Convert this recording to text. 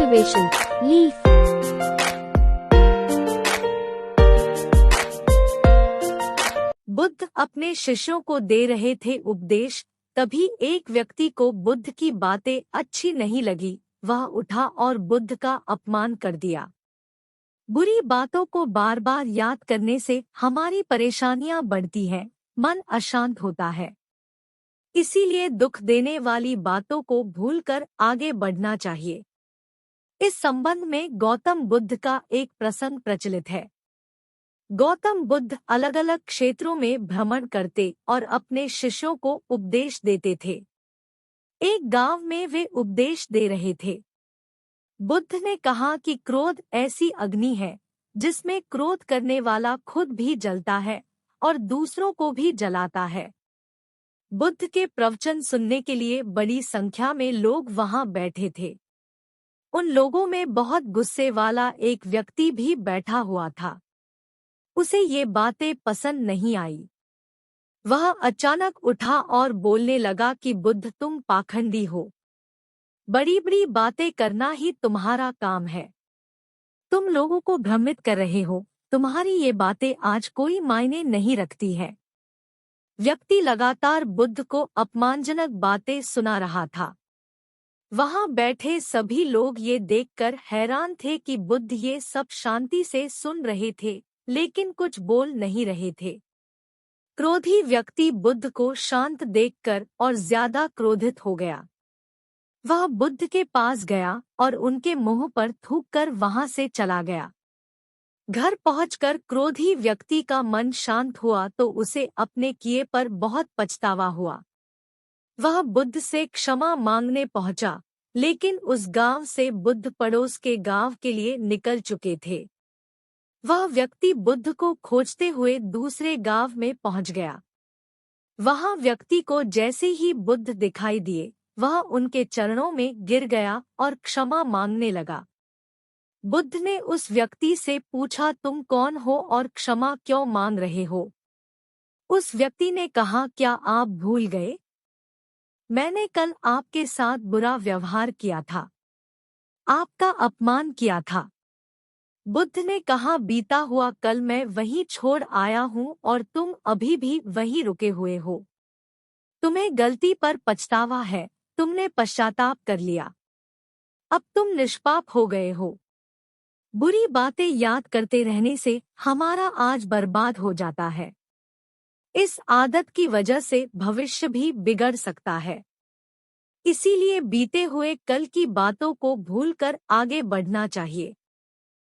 Motivation. Leaf. Buddha अपने शिष्यों को दे रहे थे उपदेश, तभी एक व्यक्ति को बुद्ध की बातें अच्छी नहीं लगी। वह उठा और बुद्ध का अपमान कर दिया। बुरी बातों को बार बार याद करने से हमारी परेशानियां बढ़ती हैं, मन अशांत होता है। इसीलिए दुख देने वाली बातों को भूलकर आगे बढ़ना चाहिए। इस संबंध में गौतम बुद्ध का एक प्रसंग प्रचलित है। गौतम बुद्ध अलग अलग क्षेत्रों में भ्रमण करते और अपने शिष्यों को उपदेश देते थे। एक गांव में वे उपदेश दे रहे थे। बुद्ध ने कहा कि क्रोध ऐसी अग्नि है जिसमें क्रोध करने वाला खुद भी जलता है और दूसरों को भी जलाता है। बुद्ध के प्रवचन सुनने के लिए बड़ी संख्या में लोग वहां बैठे थे। उन लोगों में बहुत गुस्से वाला एक व्यक्ति भी बैठा हुआ था। उसे ये बातें पसंद नहीं आई। वह अचानक उठा और बोलने लगा कि बुद्ध, तुम पाखंडी हो। बड़ी बड़ी बातें करना ही तुम्हारा काम है। तुम लोगों को भ्रमित कर रहे हो। तुम्हारी ये बातें आज कोई मायने नहीं रखती है। व्यक्ति लगातार बुद्ध को अपमानजनक बातें सुना रहा था। वहां बैठे सभी लोग ये देखकर हैरान थे कि बुद्ध ये सब शांति से सुन रहे थे, लेकिन कुछ बोल नहीं रहे थे। क्रोधी व्यक्ति बुद्ध को शांत देखकर और ज्यादा क्रोधित हो गया। वह बुद्ध के पास गया और उनके मुंह पर थूककर वहां से चला गया। घर पहुंचकर क्रोधी व्यक्ति का मन शांत हुआ तो उसे अपने किए पर बहुत पछतावा हुआ। वह बुद्ध से क्षमा मांगने पहुंचा, लेकिन उस गांव से बुद्ध पड़ोस के गांव के लिए निकल चुके थे। वह व्यक्ति बुद्ध को खोजते हुए दूसरे गांव में पहुंच गया। वहां व्यक्ति को जैसे ही बुद्ध दिखाई दिए, वह उनके चरणों में गिर गया और क्षमा मांगने लगा। बुद्ध ने उस व्यक्ति से पूछा, तुम कौन हो और क्षमा क्यों मांग रहे हो? उस व्यक्ति ने कहा, क्या आप भूल गए? मैंने कल आपके साथ बुरा व्यवहार किया था, आपका अपमान किया था। बुद्ध ने कहा, बीता हुआ कल मैं वहीं छोड़ आया हूँ और तुम अभी भी वहीं रुके हुए हो। तुम्हें गलती पर पछतावा है, तुमने पश्चाताप कर लिया। अब तुम निष्पाप हो गए हो। बुरी बातें याद करते रहने से हमारा आज बर्बाद हो जाता है। इस आदत की वजह से भविष्य भी बिगड़ सकता है। इसीलिए बीते हुए कल की बातों को भूलकर आगे बढ़ना चाहिए।